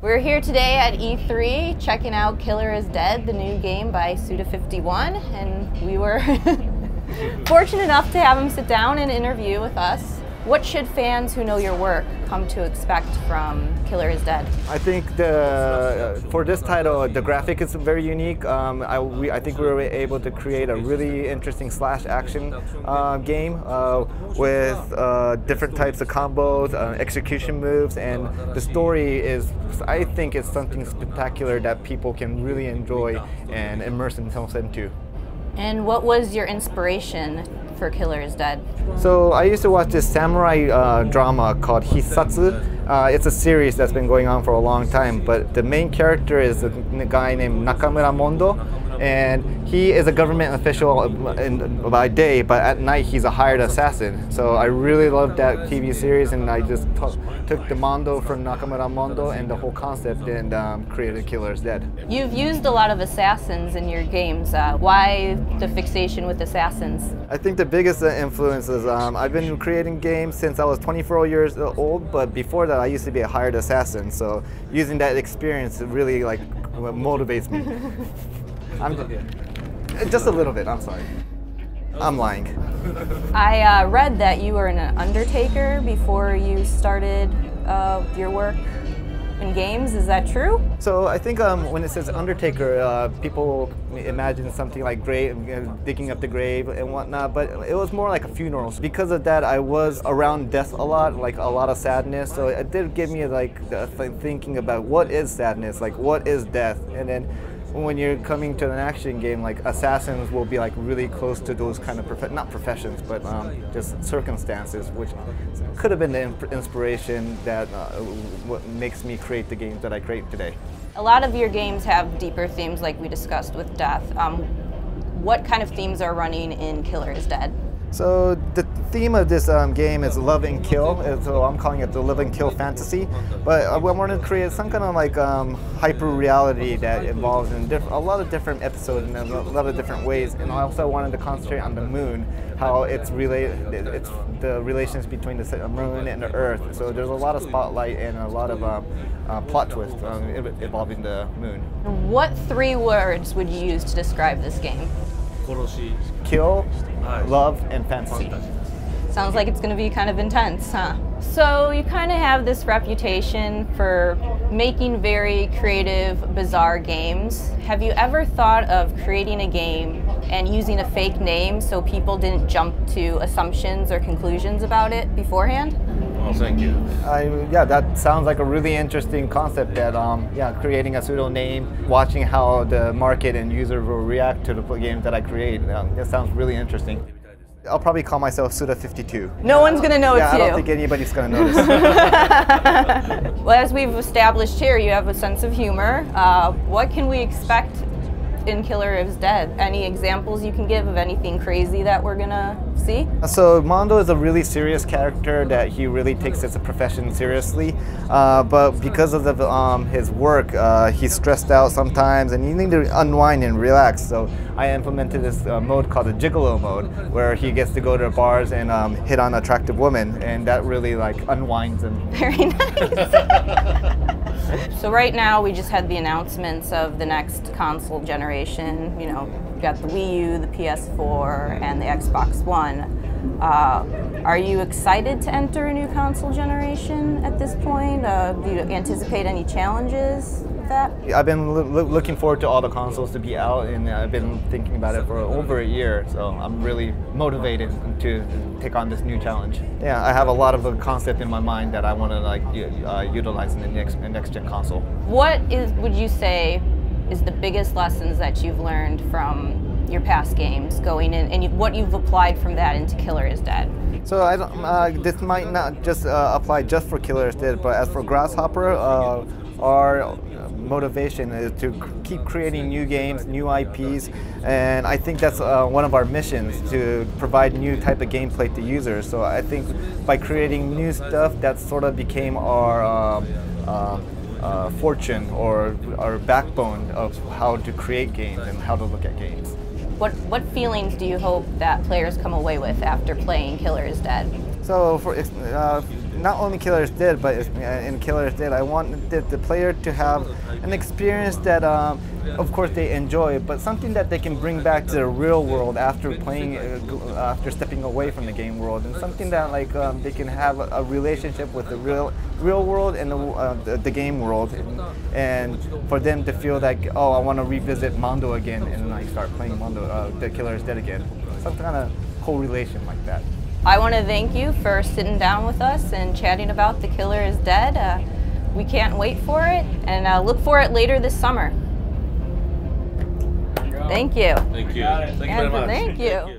We're here today at E3 checking out Killer is Dead, the new game by Suda51, and we were fortunate enough to have him sit down and interview with us. What should fans who know your work come to expect from Killer is Dead? I think for this title, the graphic is very unique. I think we were able to create a really interesting slash action game with different types of combos, execution moves, and the story is, I think, is something spectacular that people can really enjoy and immerse themselves into. And what was your inspiration for Killer is Dead? So I used to watch this samurai drama called Hissatsu. It's a series that's been going on for a long time, but the main character is a guy named Nakamura Mondo, and he is a government official by day, but at night he's a hired assassin. So I really loved that TV series, and I just took the Mondo from Nakamura Mondo and the whole concept and created Killer is Dead. You've used a lot of assassins in your games. Why the fixation with assassins? I think the biggest influence is I've been creating games since I was 24 years old, but before that I used to be a hired assassin, so using that experience really motivates me. Just a little bit, I'm sorry. I'm lying. I read that you were an undertaker before you started your work in games. Is that true? So I think when it says undertaker, people imagine something like grave, digging up the grave and whatnot, but it was more like a funeral. Because of that, I was around death a lot, like a lot of sadness, so it did give me thinking about what is sadness, like what is death, and then when you're coming to an action game, like assassins will be like really close to those kind of not professions, but just circumstances, which could have been the inspiration that what makes me create the games that I create today. A lot of your games have deeper themes, like we discussed with death. What kind of themes are running in Killer is Dead? So the theme of this game is love and kill, so I'm calling it the love and kill fantasy. But I wanted to create some kind of like hyper reality that involves in a lot of different episodes in a lot of different ways. And I also wanted to concentrate on the moon, how it's the relations between the moon and the Earth. So there's a lot of spotlight and a lot of plot twists involving the moon. What 3 words would you use to describe this game? Kill, love, and fantasy. Sounds like it's going to be kind of intense, huh? So you kind of have this reputation for making very creative, bizarre games. Have you ever thought of creating a game and using a fake name so people didn't jump to assumptions or conclusions about it beforehand? Oh, thank you. Yeah, that sounds like a really interesting concept that, creating a pseudo name, watching how the market and users will react to the games that I create. That sounds really interesting. I'll probably call myself Suda52. No one's going to know it's you. I don't think anybody's going to notice. Well, as we've established here, you have a sense of humor. What can we expect in Killer is Dead? Any examples you can give of anything crazy that we're gonna see? So Mondo is a really serious character that he really takes as a profession seriously, but because of his work, he's stressed out sometimes and you need to unwind and relax. So I implemented this mode called the Gigolo mode, where he gets to go to bars and hit on attractive women, and that really unwinds him. Very nice. So right now we just had the announcements of the next console generation. You know, we've got the Wii U, the PS4, and the Xbox One. Are you excited to enter a new console generation at this point? Do you anticipate any challenges with that? I've been looking forward to all the consoles to be out, and I've been thinking about it for over a year, so I'm really motivated to take on this new challenge. Yeah, I have a lot of a concept in my mind that I want to utilize in the next gen console. What would you say is the biggest lessons that you've learned from your past games going in, and what you've applied from that into Killer is Dead? So this might not just apply just for Killer is Dead, but as for Grasshopper, our motivation is to keep creating new games, new IPs, and I think that's one of our missions, to provide new type of gameplay to users. So I think by creating new stuff, that sort of became our fortune, or our backbone of how to create games and how to look at games. What feelings do you hope that players come away with after playing Killer is Dead? So for not only Killer is Dead, but in Killer is Dead, I want the player to have an experience that, of course, they enjoy, but something that they can bring back to the real world after playing, after stepping away from the game world, and something that like they can have a relationship with the real world and the game world, and for them to feel like, oh, I want to revisit Mondo again and like start playing Mondo, the Killer is Dead again, some kind of correlation like that. I want to thank you for sitting down with us and chatting about The Killer is Dead. We can't wait for it, and look for it later this summer. Thank you. Thank you. Thank you very much. Thank you.